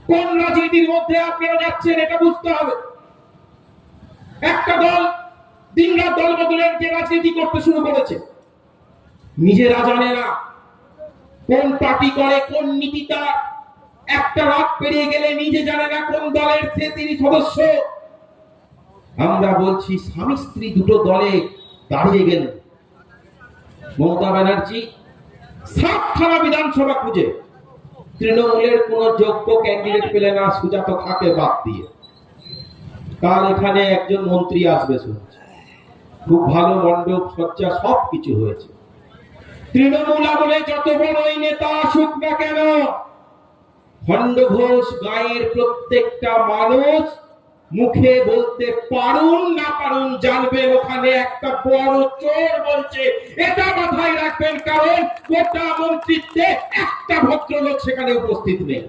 কোন রাজনীতির মধ্যে আপনারা যাচ্ছেন এটা বুঝতে হবে। একটা দল দিনরাত দল বদলের যে রাজনীতি করতে শুরু করেছে, নিজেরা জানে না কোন পার্টি করে, কোন নীতিটা। একটা রাত পেরিয়ে গেলে নিজে জানে না কোন দলের তিনি সদস্য। আমরা বলছি স্বামী স্ত্রী দুটো দলে দাঁড়িয়ে গেল। মমতা ব্যানার্জি 7খানা বিধানসভা খুঁজে তৃণমূলের কোন যোগ্য ক্যান্ডিডেট পেলে না, সুজাতা থাকে বাদ দিয়ে। কাল এখানে একজন মন্ত্রী আসবে শুনছে, খুব ভালো মণ্ডপ সজ্জা সবকিছু হয়েছে। তৃণমূল আমলে যত বড়ই নেতা আসুক না কেন, খণ্ডঘোষ গায়ের প্রত্যেকটা মানুষ মুখে বলতে পারুন না পারুন জানবেন ওখানে একটা বড় চোর বলছে। এটা মাথায় রাখবেন, কারণ গোটা মন্ত্রিত্বে একটা ভদ্রলোক সেখানে উপস্থিত নেই।